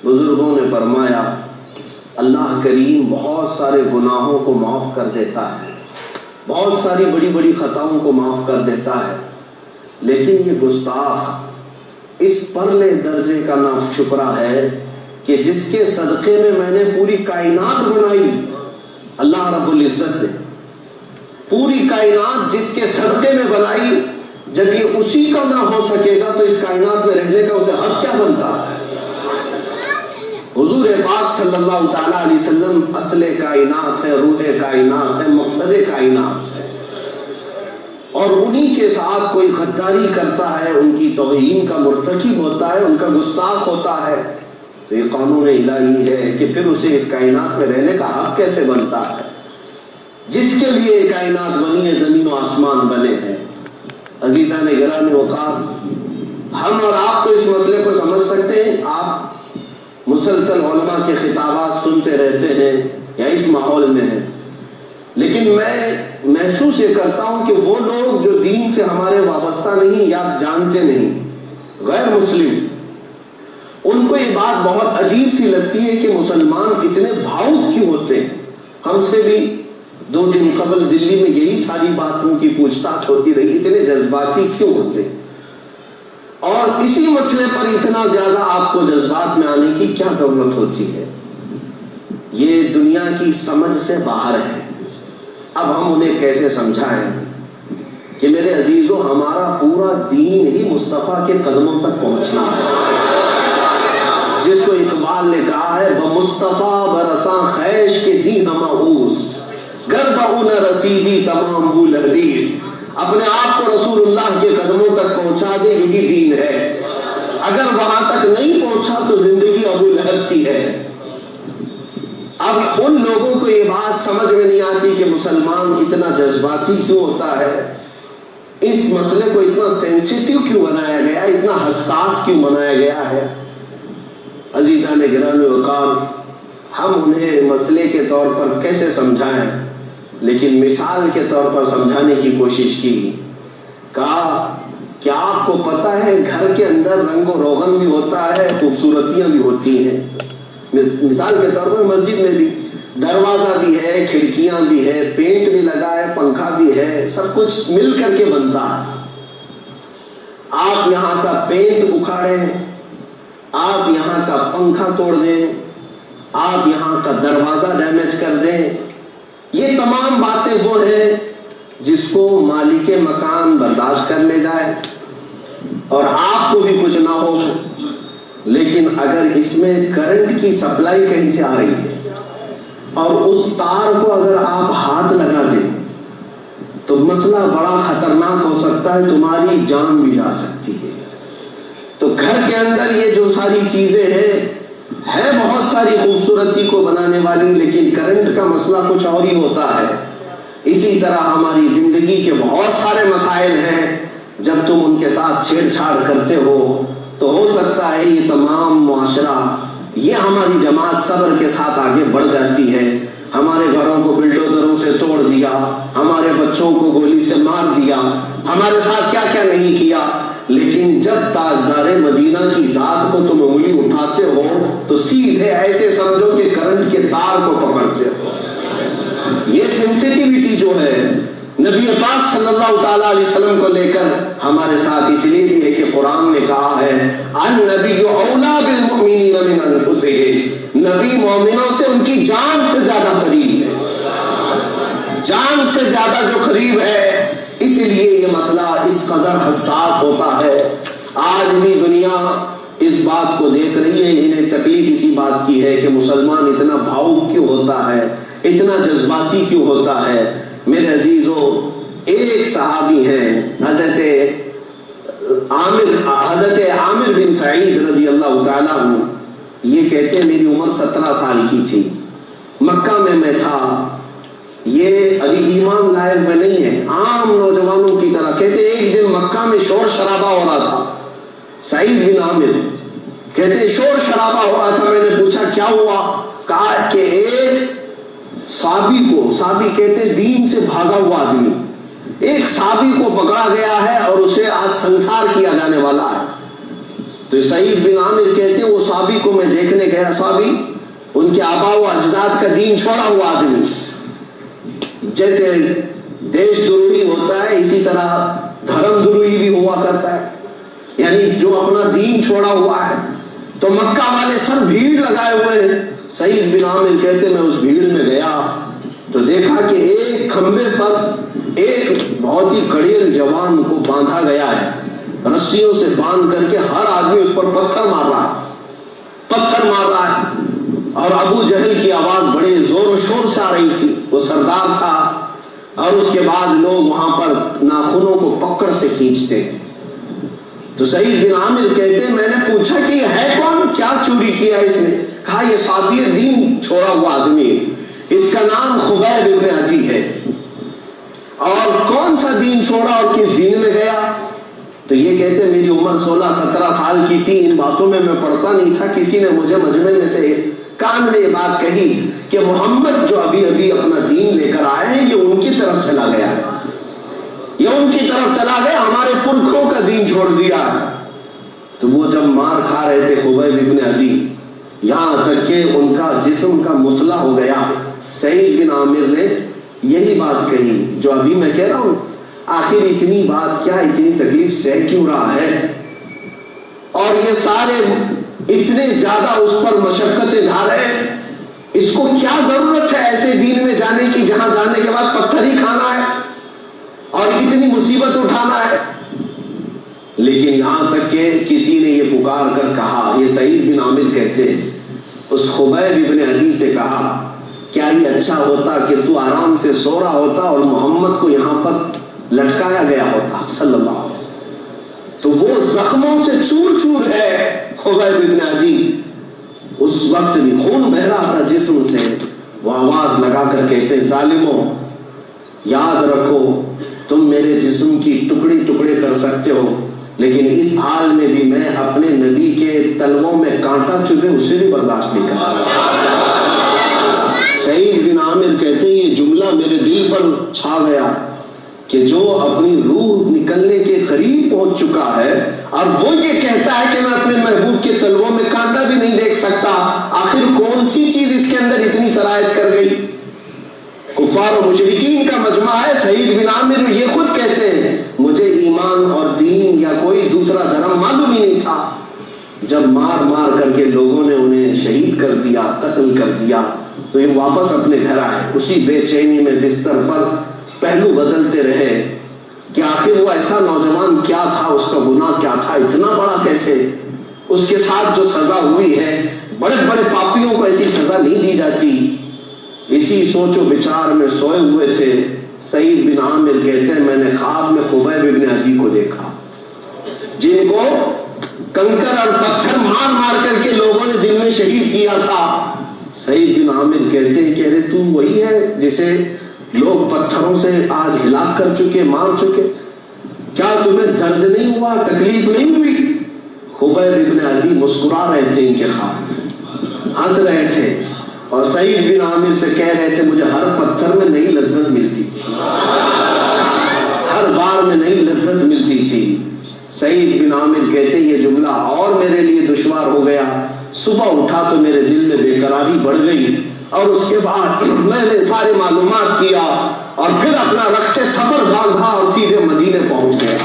بزرگوں نے فرمایا اللہ کریم بہت سارے گناہوں کو معاف کر دیتا ہے، بہت ساری بڑی بڑی خطاؤں کو معاف کر دیتا ہے، لیکن یہ گستاخ اس پرلے درجے کا ناشکرا ہے کہ جس کے صدقے میں نے پوری کائنات بنائی، اللہ رب العزت نے پوری کائنات جس کے صدقے میں بنائی، جب یہ اسی کا نہ ہو سکے گا تو اس کائنات میں رہنے کا اسے حق کیا بنتا ہے؟ حضور پاک صلی اللہ تعالیٰ علیہ وسلم اصل کائنات ہے، روح کائنات ہے، مقصد کائنات ہے، اور انہی کے ساتھ کوئی غداری کرتا ہے، ان کی توہین کا مرتکب ہوتا ہے، ان کا گستاخ ہوتا ہے، تو یہ قانون الہی ہے کہ پھر اسے اس کائنات میں رہنے کا حق کیسے بنتا ہے؟ جس کے لیے یہ کائنات بنی ہے، زمین و آسمان بنے ہیں۔ عزیزان گرامی وقار، ہم اور آپ تو اس مسئلے کو سمجھ سکتے ہیں، آپ مسلسل علماء کے خطابات سنتے رہتے ہیں یا اس ماحول میں ہیں، لیکن میں محسوس یہ کرتا ہوں کہ وہ لوگ جو دین سے ہمارے وابستہ نہیں یا جانتے نہیں، غیر مسلم، ان کو یہ بات بہت عجیب سی لگتی ہے کہ مسلمان اتنے بھاؤک کیوں ہوتے ہیں۔ ہم سے بھی 2 دن قبل دلی میں یہی ساری باتوں کی پوچھ تاچھ ہوتی رہی، اتنے جذباتی کیوں ہوتے ہیں، اور اسی مسئلے پر اتنا زیادہ آپ کو جذبات میں آنے کی کیا ضرورت ہوتی ہے؟ یہ دنیا کی سمجھ سے باہر ہے۔ اب ہم انہیں کیسے سمجھائیں کہ میرے عزیزو، ہمارا پورا دین ہی مصطفیٰ کے قدموں تک پہنچنا ہے، جس کو اقبال نے کہا ہے بمصطفیٰ برساں خیش کے دی ہما اوست، گر بہو نہ رسیدی تمام بول حدیث۔ اپنے آپ کو رسول اللہ کے قدموں تک پہنچا دے، یہی دین ہے۔ اگر وہاں تک نہیں پہنچا تو زندگی ابو لہب سی ہے۔ اب ان لوگوں کو یہ بات سمجھ میں نہیں آتی کہ مسلمان اتنا جذباتی کیوں ہوتا ہے، اس مسئلے کو اتنا سینسیٹیو کیوں بنایا گیا، اتنا حساس کیوں بنایا گیا ہے۔ عزیزان گرامی وقار، ہم انہیں مسئلے کے طور پر کیسے سمجھائیں، لیکن مثال کے طور پر سمجھانے کی کوشش کی۔ کہا کیا آپ کو پتہ ہے گھر کے اندر رنگ و روغن بھی ہوتا ہے، خوبصورتیاں بھی ہوتی ہیں۔ مثال کے طور پر مسجد میں بھی دروازہ بھی ہے، کھڑکیاں بھی ہے، پینٹ بھی لگا ہے، پنکھا بھی ہے، سب کچھ مل کر کے بنتا ہے۔ آپ یہاں کا پینٹ اکھاڑیں، آپ یہاں کا پنکھا توڑ دیں، آپ یہاں کا دروازہ ڈیمیج کر دیں، یہ تمام باتیں وہ ہیں جس کو مالک مکان برداشت کر لے جائے اور آپ کو بھی کچھ نہ ہو۔ لیکن اگر اس میں کرنٹ کی سپلائی کہیں سے آ رہی ہے اور اس تار کو اگر آپ ہاتھ لگا دیں تو مسئلہ بڑا خطرناک ہو سکتا ہے، تمہاری جان بھی جا سکتی ہے۔ تو گھر کے اندر یہ جو ساری چیزیں ہیں بہت ساری خوبصورتی کو بنانے والی، لیکن کرنٹ کا مسئلہ کچھ اور ہی ہوتا ہے۔ اسی طرح ہماری زندگی کے بہت سارے مسائل ہیں، جب تم ان کے ساتھ چھیڑ چھاڑ کرتے ہو تو ہو سکتا ہے یہ تمام معاشرہ، یہ ہماری جماعت صبر کے ساتھ آگے بڑھ جاتی ہے۔ ہمارے گھروں کو بلڈوزروں سے توڑ دیا، ہمارے بچوں کو گولی سے مار دیا، ہمارے ساتھ کیا کیا نہیں کیا، لیکن جب تاجدار مدینہ کی ذات کو تم انگلی اٹھاتے ہو تو سیدھے ایسے سمجھو کہ کرنٹ کے تار کو پکڑتے ہو۔ یہ سینسیٹیوٹی جو ہے نبی پاک صلی اللہ تعالیٰ علیہ وسلم کو لے کر ہمارے ساتھ اس لیے بھی ہے کہ قرآن نے کہا ہے النبی اولیٰ بالمؤمنین من انفسہم، نبی مومنوں سے ان کی جان سے زیادہ قریب ہے، جان سے زیادہ جو قریب ہے، اس لیے یہ مسئلہ اس قدر حساس ہوتا ہے۔ آج بھی دنیا اس بات کو دیکھ رہی ہے، انہیں تکلیف اسی بات کی ہے کہ مسلمان اتنا بھاؤک کیوں ہوتا ہے، اتنا جذباتی کیوں ہوتا ہے۔ میرے عزیزو، ایک صحابی ہیں حضرت عامر بن سعید رضی اللہ تعالیٰ عنہ، یہ کہتے ہیں میری عمر 17 سال کی تھی، مکہ میں تھا، یہ ابھی ایمان لائے ہوئے نہیں ہے، عام نوجوانوں کی طرح، کہتے ایک دن مکہ میں شور شرابہ ہو رہا تھا۔ سعید بن عامر کہتے شور شرابہ ہو رہا تھا، میں نے پوچھا کیا ہوا؟ کہا کہ ایک صحابی کہتے دین سے بھاگا ہوا آدمی، ایک صحابی کو پکڑا گیا ہے اور اسے آج سنسار کیا جانے والا ہے۔ تو سعید بن عامر کہتے ہیں وہ صحابی کو میں دیکھنے گیا، صحابی ان کے آبا و اجداد کا دین چھوڑا ہوا آدمی، جیسے دیش دروہی ہوتا ہے اسی طرح دھرم دروہی بھی ہوا کرتا ہے، یعنی جو اپنا دین چھوڑا ہوا ہے۔ تو مکہ والے سب بھیڑ لگائے ہوئے ہیں۔ سعید بن عامر کہتے میں اس بھیڑ میں گیا تو دیکھا کہ ایک کھمبے پر ایک بہت ہی گڑیل جوان کو باندھا گیا ہے، رسیوں سے باندھ کر کے ہر آدمی اس پر پتھر مار رہا ہے، اور ابو جہل کی آواز بڑے زور و شور سے آ رہی تھی، وہ سردار تھا، اور اس کے بعد لوگ وہاں پر ناخنوں کو پکڑ سے کھینچتے۔ تو سعید بن عامر کہتے میں نے پوچھا کہ یہ ہے کون، کیا چوری کیا اس نے؟ کہا یہ صحابی دین چھوڑا ہوا آدمی، اس کا نام خبیب ابن عدی ہے۔ اور کون سا دین چھوڑا اور کس دین میں گیا؟ تو یہ کہتے میری عمر 16-17 سال کی تھی، ان باتوں میں پڑھتا نہیں تھا، کسی نے مجھے مجمع میں سے کان میں یہ بات کہی کہ محمد جو ابھی ابھی اپنا دین لے کر آئے ہیں یہ ان کی طرف چلا گیا ہے، یہ ان کی طرف چلا گیا، ہمارے پرکھوں کا دین چھوڑ دیا۔ تو وہ جب مار کھا رہے تھے خبیب ابن عدی، یہاں تک کہ ان کا جسم کا مسلح ہو گیا، سعید بن عامر نے یہی بات کہی جو ابھی میں کہہ رہا ہوں، آخر اتنی بات کیا، اتنی تکلیف سہ کیوں رہا ہے؟ اور یہ سارے اتنے زیادہ اس پر مشقتیں ڈھا رہے ہیں، اس کو کیا ضرورت ہے ایسے دین میں جانے کی جہاں جانے کے بعد پتھر ہی کھانا ہے اور اتنی مصیبت اٹھانا ہے؟ لیکن یہاں تک کہ کسی نے یہ پکار کر کہا، یہ سعید بن عامر کہتے ہیں اس خبیب ابن عدی سے کہا کیا ہی اچھا ہوتا کہ تو آرام سے سو رہا ہوتا اور محمد کو یہاں پر لٹکایا گیا ہوتا صلی اللہ علیہ وسلم۔ تو وہ زخموں سے چور چور ہے خبیب ابن عدی، اس وقت بھی خون بہ رہا تھا جسم سے۔ وہ آواز لگا کر کہتے ظالموں یاد رکھو تم میرے جسم کی ٹکڑی ٹکڑے کر سکتے ہو، لیکن اس حال میں بھی میں اپنے نبی کے تلووں میں کانٹا چبھے اسے بھی برداشت نہیں کرتا۔ سعید بن عامر کہتے ہیں یہ جملہ میرے دل پر چھا گیا کہ جو اپنی روح نکلنے کے قریب پہنچ چکا ہے اور وہ یہ کہتا ہے کہ میں اپنے محبوب کے تلووں میں کانٹا بھی نہیں دیکھ سکتا، آخر کون سی چیز اس کے اندر اتنی صلاحیت کر گئی؟ کفار و مشرکین کا مجمع ہے۔ سعید بن عامر یہ خود کہتے ہیں مجھے ایمان اور دین یا کوئی دوسرا دھرم معلوم ہی نہیں تھا۔ جب مار مار کر کے لوگوں نے انہیں شہید کر دیا، قتل کر دیا، تو یہ واپس اپنے گھر آئے، اسی بے چینی میں بستر پر پہلو بدلتے رہے کہ آخر وہ ایسا نوجوان کیا تھا، اس کا گناہ کیا تھا، اتنا بڑا کیسے؟ اس کے ساتھ جو سزا ہوئی ہے، بڑے بڑے پاپیوں کو ایسی سزا نہیں دی جاتی۔ اسی سوچ و بچار میں سوئے ہوئے تھے۔ سعید بن عامر کہتے ہیں میں نے خواب میں خبیب ابن عدی کو دیکھا، جن کو کنکر اور پتھر مار مار کر کے لوگوں نے دل میں شہید کیا تھا۔ سعید بن عامر کہتے ہیں کہ ارے تو وہی ہے جسے لوگ پتھروں سے آج ہلاک کر چکے، مار چکے، کیا تمہیں درد نہیں ہوا، تکلیف نہیں ہوئی؟ خبیب ابن عدی مسکرا رہے تھے، ان کے خواب ہنس رہے تھے، اور سعید بن عامر سے کہہ رہے تھے مجھے ہر پتھر میں نئی لذت ملتی تھی، ہر بار میں نئی لذت ملتی تھی۔ سعید بن عامر کہتے یہ جملہ اور میرے لیے دشوار ہو گیا، صبح اٹھا تو میرے دل میں بے قراری بڑھ گئی، اور اس کے بعد میں نے سارے معلومات کیا اور پھر اپنا رخت سفر باندھا اور سیدھے مدینے پہنچ گیا۔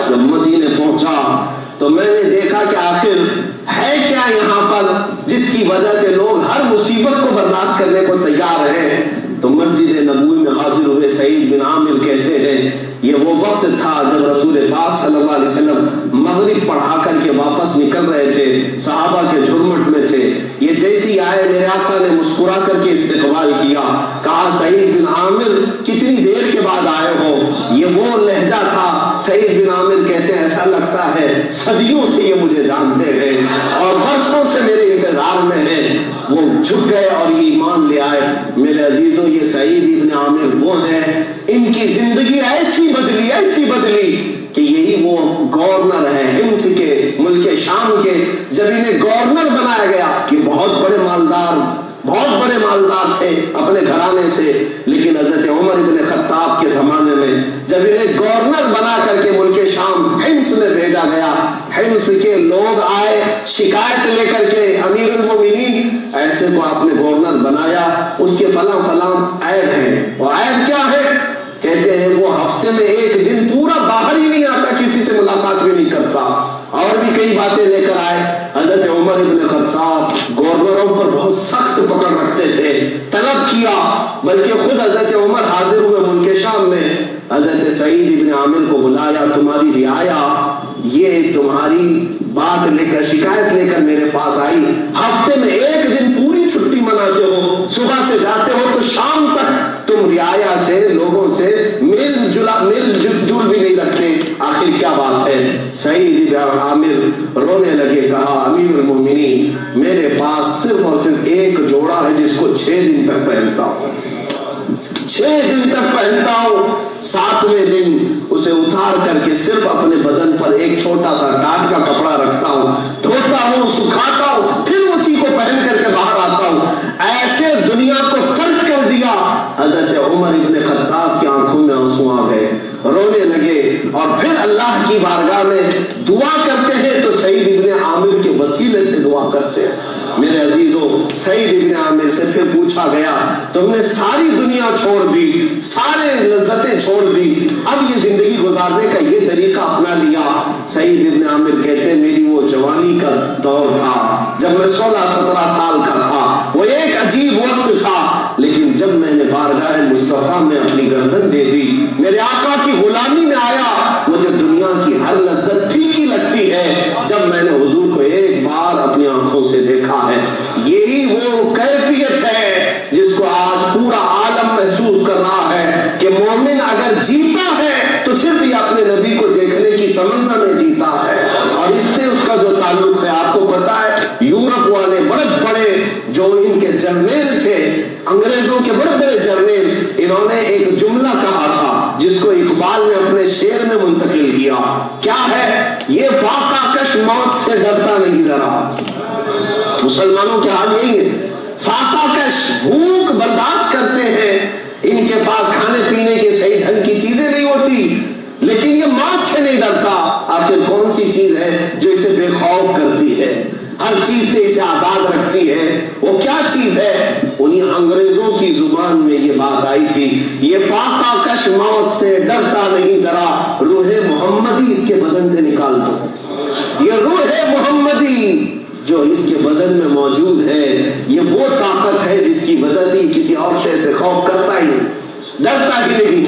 جب مدینے پہنچا تو میں نے دیکھا کہ آخر ہے کیا یہاں پر جس کی وجہ سے لوگ ہر مصیبت کو برداشت کرنے کو تیار ہیں۔ تو مسجد نبوی میں حاضر ہوئے سعید بن عامر کہتے ہیں یہ وہ وقت تھا جب رسول پاک صلی اللہ علیہ وسلم مغرب پڑھا کر کے واپس نکل رہے تھے، صحابہ کے جھرمٹ میں تھے۔ یہ جیسی آئے میرے آقا نے مسکرا کر کے استقبال کیا، کہا سعید بن عامر کتنی دیر کے بعد آئے ہو؟ یہ وہ لہجہ تھا۔ سعید بن عامر کہتے ہیں ایسا لگتا ہے صدیوں سے یہ مجھے جانتے ہیں اور برسوں سے میرے انتظار میں ہیں۔ وہ جھک گئے اور ایمان لے آئے۔ میرے عزیزوں یہ سعید ابن عامر وہ ہیں، ان کی زندگی ایسی بدلی کہ یہی وہ گورنر ہیں حمص کے، ملک شام کے، جب انہیں گورنر بنایا گیا کہ بہت بڑے مالدار تھے اپنے گھرانے سے، لیکن حضرت عمر ابن خطاب کے زمانے میں جب انہیں گورنر بنا کر کے ملک شام حمص میں بھیجا گیا، حمص مصر کے لوگ آئے شکایت لے کر کے، امیر المومنین ایسے کو آپ نے گورنر بنایا، اس کے فلاں فلاں عیب ہیں۔ وہ عیب کیا ہے؟ کہتے ہیں وہ ہفتے میں ایک دن پورا باہر ہی نہیں آتا، کسی سے ملاقات بھی نہیں کرتا، اور بھی کئی باتیں لے کر آئے۔ حضرت عمر ابن خطاب گورنروں پر بہت سخت پکڑ رکھتے تھے، طلب کیا، بلکہ خود حضرت عمر حاضر ہوئے ملک شام میں، حضرت سعید ابن عامر کو بلایا، تمہاری رعایا یہ تمہاری بات لے کر شکایت لے کر میرے پاس آئی، ہفتے میں ایک دن پوری چھٹی مناتے ہو، صبح سے جاتے ہو تو شام تک تم رعایا سے لوگوں سے میل جل بھی نہیں رکھتے، آخر کیا بات ہے؟ سعید ابن عامر رونے لگے، کہا امیر المومنین میرے پاس صرف اور صرف ایک جوڑا ہے جس کو 6 دن تک پہنتا ہوں، 6 دن تک پہنتا ہوں، 7ویں دن اسے اتار کر کے صرف اپنے بدن پر ایک چھوٹا سا ٹاٹ کا کپڑا رکھتا ہوں، دھوتا ہوں، سکھاتا ہوں، پھر اسی کو پہن کر کے باہر آتا ہوں۔ ایسے دنیا کو ترک کر دیا۔ حضرت عمر ابن خطاب کی آنکھوں میں آنسو آ گئے، رونے لگے، اور پھر اللہ کی بارگاہ میں دعا کرتے ہیں تو سعید ابن عامر کے وسیلے سے دعا کرتے ہیں۔ میرے عزیزو، سعید ابن عامر سے پھر پوچھا گیا تم نے ساری دنیا چھوڑ دی، سارے لذتیں چھوڑ دی، اب یہ زندگی گزارنے کا یہ طریقہ اپنا لیا۔ سعید ابن عامر کہتے ہیں میری وہ جوانی کا دور تھا جب میں 16-17 سال کا تھا، وہ ایک عجیب وقت تھا، لیکن جب میں نے بارگاہ مصطفیٰ میں اپنی گردن دے دی، میرے آقا کی غلامی میں آیا، مجھے دنیا کی ہر لذت پھیکی لگتی ہے جب میں نے حضور کو ایک بار اپنی آنکھوں سے دیکھا ہے۔ یہی وہ کیفیت ہے جس کو آج پورا عالم محسوس کر رہا ہے کہ مومن اگر جیتا ہے تو صرف یہ اپنے نبی کو دیکھنے کی تمنا میں جیتا ہے، اور اس سے اس کا جو تعلق ہے آپ کو پتا ہے، یورپ والے بڑے بڑے جو ان کے جرنیل تھے، انگریزوں کے بڑے بڑے جرنیل، انہوں نے ایک جملہ کہا تھا جس کو اقبال نے اپنے شعر میں منتقل کیا، کیا ہے؟ یہ فاقہ کش موت سے ڈرتا نہیں ذرا۔ مسلمانوں کے حال یہی ہے، فاقہ کش بھوک برداشت کرتے ہیں، ان کے پاس کھانے پینے کی صحیح ڈھنگ کی چیزیں نہیں ہوتی، لیکن یہ موت سے نہیں ڈرتا۔ آخر کون سی چیز ہے جو اسے بے خوف کرتی ہے، ہر چیز سے اسے آزاد رکھتی ہے؟ وہ کیا چیز ہے؟ انہی انگریزوں کی زبان میں یہ بات آئی تھی، یہ فاقہ کش موت سے ڈرتا نہیں ذرا، روح محمدی اس کے بدن سے نکال دو۔ یہ روح محمدی جو اس کے بدن میں موجود ہے، یہ وہ طاقت ہے جس کی وجہ سے کسی اور شے سے خوف کرتا ہی نہیں، ڈرتا ہی نہیں۔